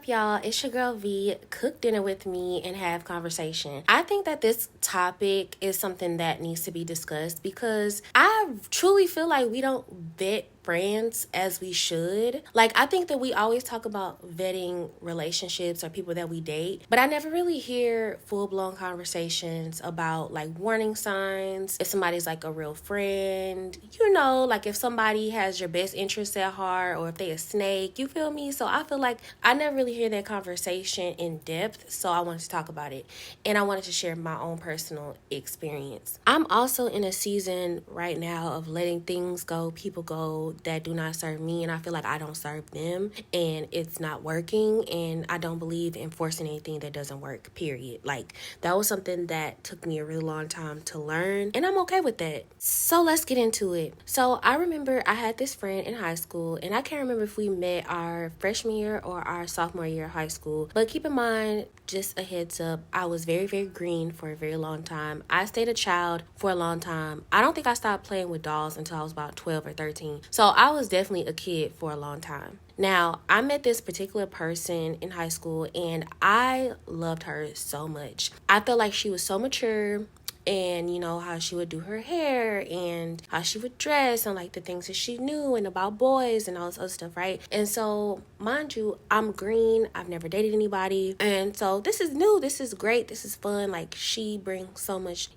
up, y'all? It's your girl V. Cook dinner with me and have conversation. I think that this topic is something that needs to be discussed because I truly feel like we don't vet friends as we should. Like, I think that we always talk about vetting relationships or people that we date, but I never really hear full-blown conversations about like warning signs, if somebody's like a real friend, like if somebody has your best interests at heart or if they a snake, you feel me? So I feel like I never really hear that conversation in depth, so I wanted to talk about it and I wanted to share my own personal experience. I'm also in a season right now of letting things go, people go that do not serve me, and I feel like I don't serve them and it's not working, and I don't believe in forcing anything that doesn't work, period. Like, that was something that took me a really long time to learn, and I'm okay with that. So let's get into it. So I remember I had this friend in high school, and I can't remember if we met our freshman year or our sophomore year of high school, but keep in mind, just a heads up, I was very, very green for a very long time. I stayed a child for a long time. I don't think I stopped playing with dolls until I was about 12 or 13. So I was definitely a kid for a long time. Now, I met this particular person in high school and I loved her so much. I felt like she was so mature, and how she would do her hair and how she would dress and like the things that she knew and about boys and all this other stuff, right? And so, mind you, I'm green, I've never dated anybody, and so this is new, this is great, this is fun. Like, she brings so much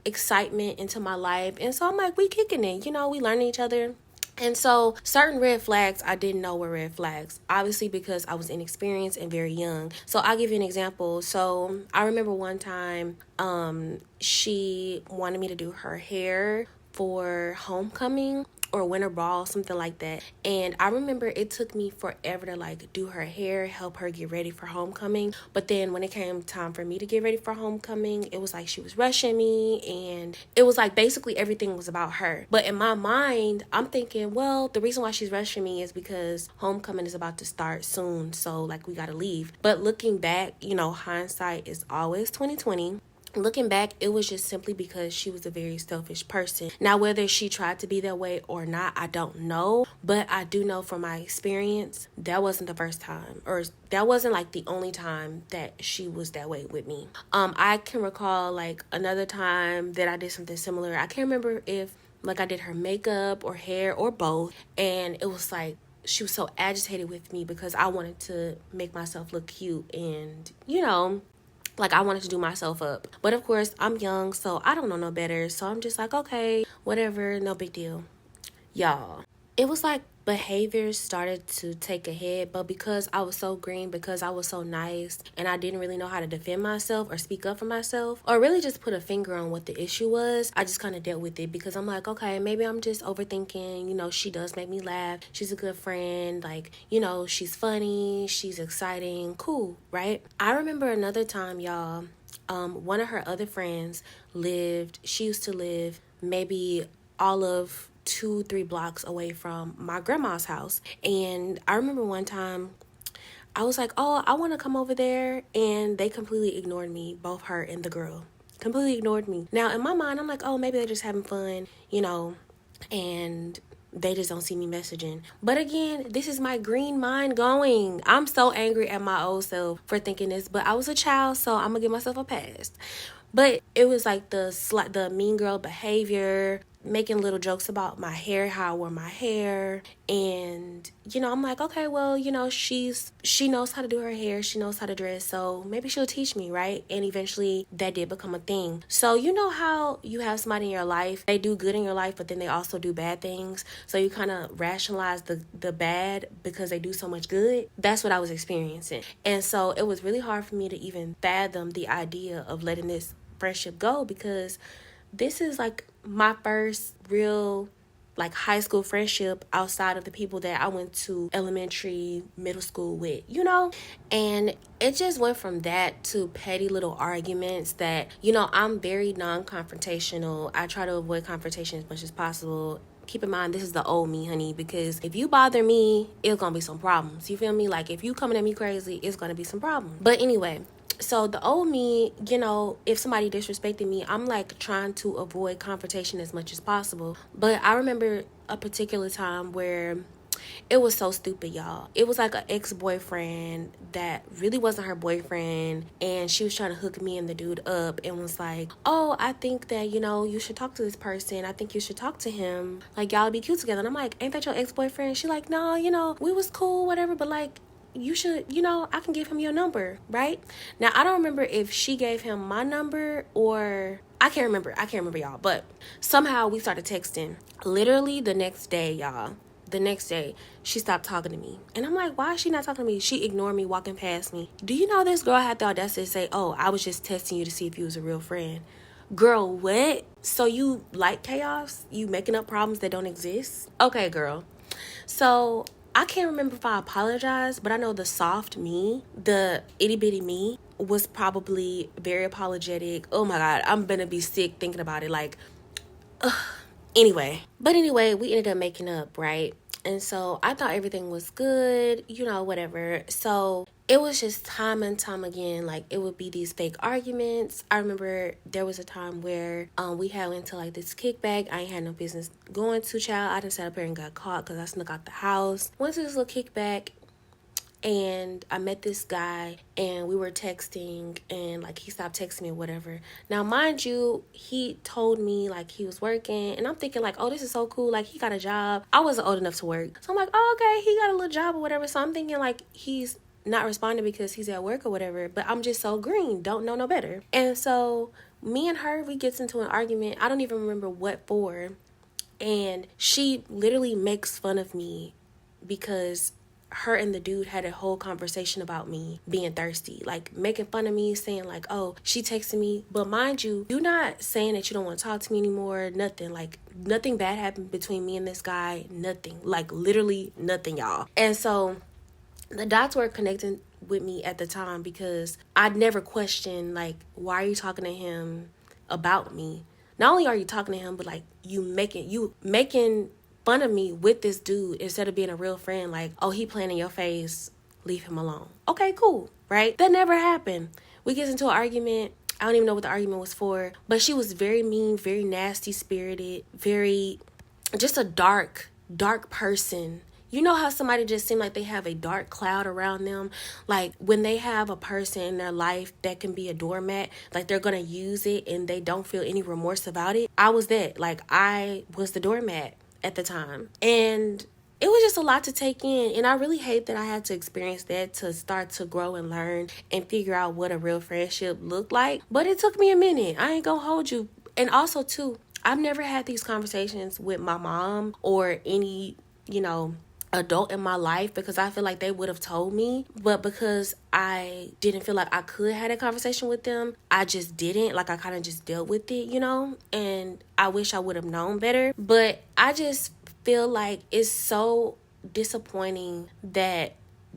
excitement into my life, and so I'm like, we kicking it, we learning each other. And so certain red flags I didn't know were red flags, obviously because I was inexperienced and very young. So I'll give you an example. So I remember one time she wanted me to do her hair for homecoming or winter ball, something like that. And I remember it took me forever to like do her hair, help her get ready for homecoming. But then when it came time for me to get ready for homecoming, it was like she was rushing me, and it was like basically everything was about her. But in my mind, I'm thinking, well, the reason why she's rushing me is because homecoming is about to start soon, so like we gotta leave. But looking back, hindsight is always 2020. Looking back, it was just simply because she was a very selfish person. Now, whether she tried to be that way or not, I don't know. But I do know from my experience, that wasn't the first time, or that wasn't like the only time that she was that way with me. I can recall like another time that I did something similar. I can't remember if like I did her makeup or hair or both. And it was like, she was so agitated with me because I wanted to make myself look cute and, like I wanted to do myself up. But of course, I'm young, so I don't know no better. So I'm just like, okay, whatever, no big deal. Y'all, it was like behaviors started to take a head, but because I was so green, because I was so nice, and I didn't really know how to defend myself or speak up for myself, or really just put a finger on what the issue was, I just kind of dealt with it because I'm like, okay, maybe I'm just overthinking, she does make me laugh, she's a good friend, like, she's funny, she's exciting, cool, right? I remember another time, y'all, one of her other friends she used to live maybe all of 2-3 blocks away from my grandma's house. And I remember one time I was like, oh, I want to come over there, and they completely ignored me, both her and the girl completely ignored me. Now in my mind, I'm like, oh, maybe they're just having fun, and they just don't see me messaging. But again, this is my green mind going. I'm so angry at my old self for thinking this, but I was a child, so I'm gonna give myself a pass. But it was like the mean girl behavior, making little jokes about my hair, how I wore my hair. And, I'm like, okay, well, she knows how to do her hair. She knows how to dress. So maybe she'll teach me, right? And eventually that did become a thing. So how you have somebody in your life, they do good in your life, but then they also do bad things. So you kind of rationalize the bad because they do so much good. That's what I was experiencing. And so it was really hard for me to even fathom the idea of letting this friendship go, because this is like my first real like high school friendship outside of the people that I went to elementary, middle school with, and it just went from that to petty little arguments that, I'm very non-confrontational. I try to avoid confrontation as much as possible. Keep in mind, this is the old me, honey, because if you bother me, it's gonna be some problems. You feel me? Like, if you coming at me crazy, it's gonna be some problems. But anyway, so the old me, if somebody disrespected me, I'm like trying to avoid confrontation as much as possible. But I remember a particular time where It was so stupid, y'all. It was like an ex-boyfriend that really wasn't her boyfriend, and she was trying to hook me and the dude up and was like, oh, I think that, you should talk to this person. I think you should talk to him. Like, y'all be cute together. And I'm like, ain't that your ex-boyfriend? She like, no, we was cool, whatever, but like, you should, I can give him your number, right? Now, I don't remember if she gave him my number or I can't remember, y'all. But somehow we started texting. Literally the next day, y'all. The next day, she stopped talking to me. And I'm like, why is she not talking to me? She ignored me walking past me. Do you know this girl had the audacity to say, oh, I was just testing you to see if you was a real friend? Girl, what? So you like chaos? You making up problems that don't exist? Okay, girl. So I can't remember if I apologized, but I know the soft me, the itty bitty me, was probably very apologetic. Oh my God, I'm gonna be sick thinking about it. Like, ugh. Anyway, we ended up making up, right? And so I thought everything was good, whatever. So it was just time and time again, like it would be these fake arguments. I remember there was a time where we had into like this kickback. I ain't had no business going to, child. I done sat up here and got caught because I snuck out the house. Went to this little kickback. And I met this guy and we were texting and like he stopped texting me or whatever. Now, mind you, he told me like he was working and I'm thinking like, oh, this is so cool. Like he got a job. I wasn't old enough to work. So I'm like, oh, okay, he got a little job or whatever. So I'm thinking like he's not responding because he's at work or whatever. But I'm just so green. Don't know no better. And so me and her, we gets into an argument. I don't even remember what for. And she literally makes fun of me because her and the dude had a whole conversation about me being thirsty, like making fun of me, saying like, oh, she texted me. But mind you, you're not saying that you don't want to talk to me anymore. Nothing, like nothing bad happened between me and this guy. Nothing, like literally nothing, y'all. And so the dots were connecting with me at the time because I'd never questioned like, why are you talking to him about me? Not only are you talking to him, but like you making fun of me with this dude instead of being a real friend. Like, oh, he playing in your face, leave him alone. Okay, cool, right? That never happened. We get into an argument. I don't even know what the argument was for, but she was very mean, very nasty spirited, very just a dark person. You know how somebody just seems like they have a dark cloud around them? Like when they have a person in their life that can be a doormat, like they're going to use it and they don't feel any remorse about it. I was that. Like I was the doormat at the time. And it was just a lot to take in. And I really hate that I had to experience that to start to grow and learn and figure out what a real friendship looked like. But it took me a minute. I ain't gonna hold you. And also too, I've never had these conversations with my mom or any, adult in my life because I feel like they would have told me, but because I didn't feel like I could have a conversation with them, I just didn't. Like I kind of just dealt with it, and I wish I would have known better. But I just feel like it's so disappointing that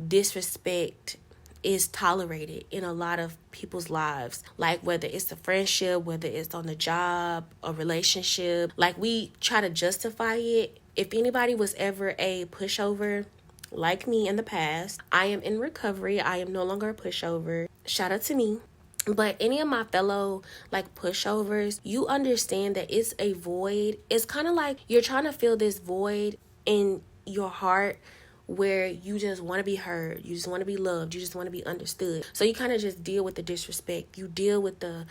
disrespect is tolerated in a lot of people's lives. Like whether it's a friendship, whether it's on the job, a relationship, like we try to justify it. If anybody was ever a pushover like me in the past, I am in recovery. I am no longer a pushover. Shout out to me. But any of my fellow like pushovers, you understand that it's a void. It's kind of like you're trying to fill this void in your heart where you just want to be heard, you just want to be loved, you just want to be understood. So you kind of just deal with the disrespect. You deal with the,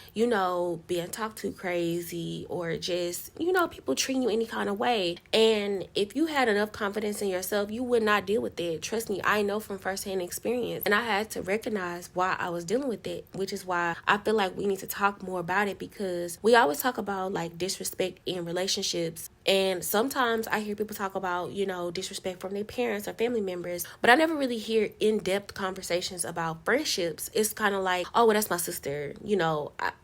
being talked to crazy or just, people treating you any kind of way. And if you had enough confidence in yourself, you would not deal with it. Trust me, I know from firsthand experience. And I had to recognize why I was dealing with it, which is why I feel like we need to talk more about it, because we always talk about like disrespect in relationships. And sometimes I hear people talk about, disrespect from their parents or family members, but I never really hear in-depth conversations about friendships. It's kind of like, oh, well, that's my sister.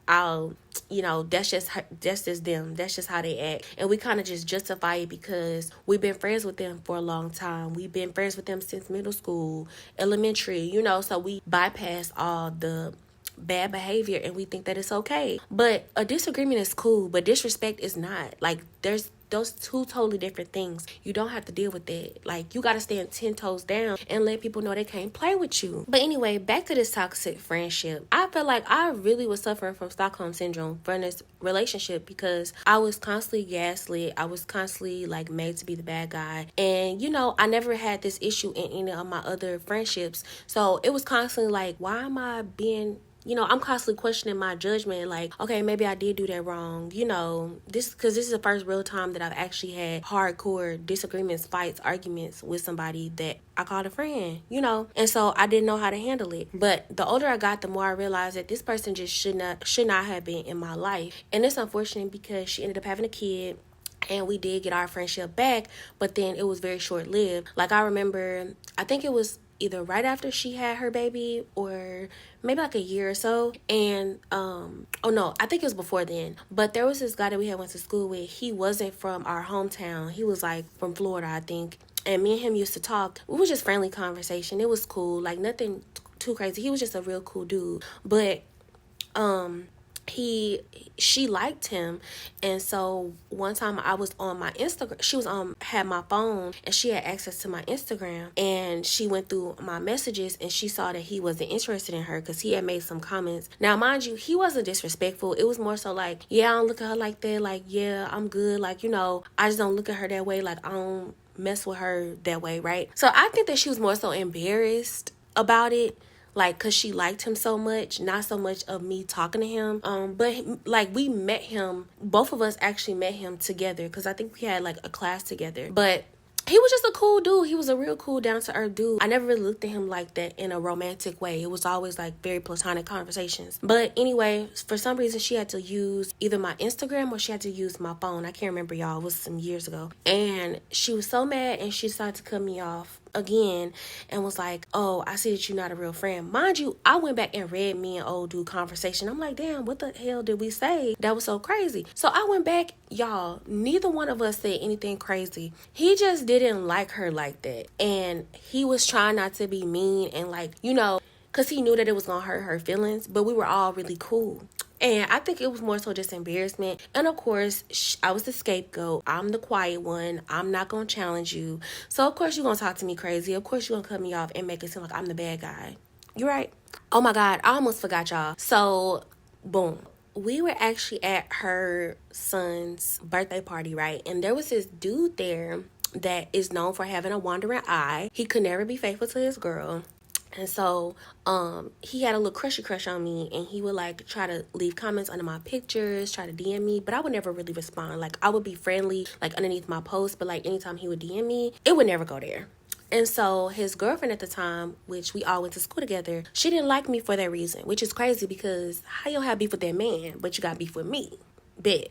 I'll that's just her, that's just them. That's just how they act. And we kind of just justify it because we've been friends with them for a long time. We've been friends with them since middle school, elementary, so we bypass all the bad behavior and we think that it's okay. But a disagreement is cool, but disrespect is not. Like there's those two totally different things. You don't have to deal with that. Like, you got to stand 10 toes down and let people know they can't play with you. But anyway, back to this toxic friendship. I felt like I really was suffering from Stockholm syndrome from this relationship because I was constantly gaslit. I was constantly like made to be the bad guy. And, you know, I never had this issue in any of my other friendships. So it was constantly like, why am I being... You know, I'm constantly questioning my judgment, like, okay, maybe I did do that wrong. You know, because this is the first real time that I've actually had hardcore disagreements, fights, arguments with somebody that I called a friend, you know. And so I didn't know how to handle it. But the older I got, the more I realized that this person just should not have been in my life. And it's unfortunate because she ended up having a kid. And we did get our friendship back, but then it was very short-lived. Like, I remember, I think it was either right after she had her baby or maybe like a year or so. And, oh no, I think it was before then. But there was this guy that we had went to school with. He wasn't from our hometown. He was like from Florida, I think. And me and him used to talk. It was just friendly conversation. It was cool. Like, nothing too crazy. He was just a real cool dude. But, she liked him. And so one time I was on my Instagram, she was had my phone and she had access to my Instagram, and she went through my messages and she saw that he wasn't interested in her because he had made some comments. Now, mind you, he wasn't disrespectful. It was more so like, yeah, I don't look at her like that. Like, yeah, I'm good. Like, you know, I just don't look at her that way. Like, I don't mess with her that way, right? So I think that she was more so embarrassed about it. Like, because she liked him so much, not so much of me talking to him. But, like, we met him, both of us actually met him together because I think we had, like, a class together. But he was just a cool dude. He was a real cool, down-to-earth dude. I never really looked at him like that in a romantic way. It was always, like, very platonic conversations. But anyway, for some reason, she had to use either my Instagram or she had to use my phone. I can't remember, y'all. It was some years ago. And she was so mad and she decided to cut me off again and was like, oh, I see that you're not a real friend. Mind you, I went back and read me and old dude conversation. I'm like, damn, what the hell did we say that was so crazy? So I went back, y'all, neither one of us said anything crazy. He just didn't like her like that, and he was trying not to be mean and, like, you know, because he knew that it was gonna hurt her feelings, but we were all really cool. And I think it was more so just embarrassment. And of course, I was the scapegoat. I'm the quiet one. I'm not going to challenge you. So of course, you're going to talk to me crazy. Of course, you're going to cut me off and make it seem like I'm the bad guy. You're right. Oh my God, I almost forgot, y'all. So, boom. We were actually at her son's birthday party, right? And there was this dude there that is known for having a wandering eye. He could never be faithful to his girl. And so, he had a little crushy crush on me, and he would, like, try to leave comments under my pictures, try to DM me, but I would never really respond. Like, I would be friendly, like, underneath my post, but, like, anytime he would DM me, it would never go there. And so his girlfriend at the time, which we all went to school together, she didn't like me for that reason, which is crazy because how you have beef with that man, but you got beef with me? Bet.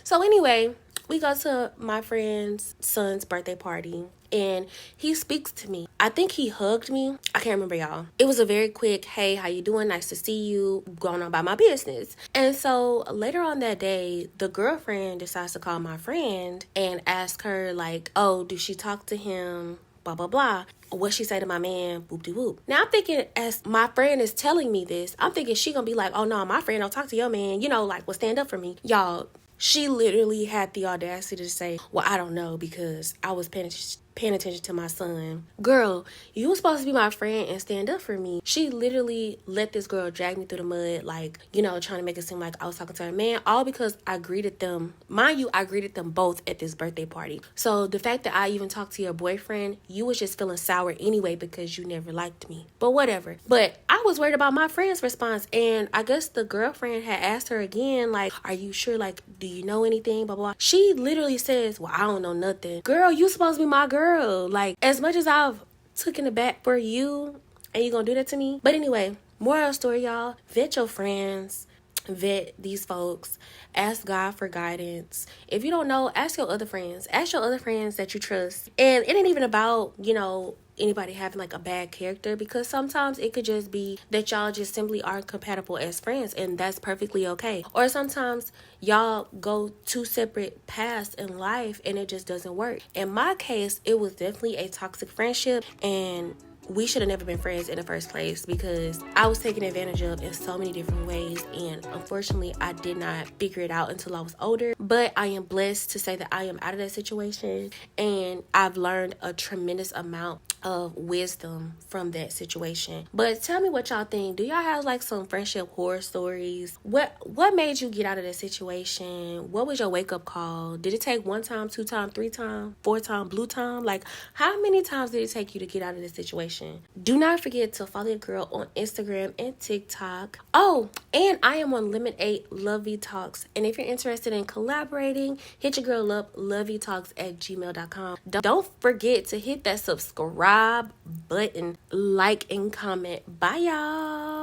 So anyway, we go to my friend's son's birthday party, and he speaks to me. I think he hugged me. I can't remember, y'all. It was a very quick, hey, how you doing? Nice to see you. Going on about my business. And so later on that day, the girlfriend decides to call my friend and ask her, like, oh, do she talk to him? Blah, blah, blah. What she say to my man? Boop de whoop. Now I'm thinking, as my friend is telling me this, I'm thinking she gonna be like, oh no, my friend don't talk to your man. You know, like, well, stand up for me. Y'all, she literally had the audacity to say, well, I don't know because I was paying attention to my son. Girl, you were supposed to be my friend and stand up for me. She literally let this girl drag me through the mud, like, you know, trying to make it seem like I was talking to her man, all because I greeted them. Mind you, I greeted them both at this birthday party. So the fact that I even talked to your boyfriend, you was just feeling sour anyway because you never liked me. But whatever. But I was worried about my friend's response, and I guess the girlfriend had asked her again, like, are you sure? Like, do you know anything? Blah, blah, blah. She literally says, well, I don't know nothing. Girl, you supposed to be my girl. Like, as much as I've taken it back for you, and you gonna do that to me? But anyway, moral of the story, y'all, vet your friends, vet these folks, ask God for guidance. If you don't know, ask your other friends. Ask your other friends that you trust. And it ain't even about, you know, anybody having like a bad character, because sometimes it could just be that y'all just simply aren't compatible as friends, and that's perfectly okay. Or sometimes y'all go two separate paths in life and it just doesn't work. In my case, it was definitely a toxic friendship, and we should have never been friends in the first place because I was taken advantage of in so many different ways, and unfortunately I did not figure it out until I was older. But I am blessed to say that I am out of that situation, and I've learned a tremendous amount of wisdom from that situation. But tell me what y'all think. Do y'all have like some friendship horror stories? What made you get out of that situation? What was your wake up call? Did it take 1 time, 2 time, 3 time, 4 time, blue time? Like, how many times did it take you to get out of this situation? Do not forget to follow your girl on Instagram and TikTok. Oh, and I am on Limit 8 LoveVeeTalks. And if you're interested in collaborating, hit your girl up, LoveVeeTalks@gmail.com. Don't forget to hit that subscribe button, like, and comment. Bye, y'all.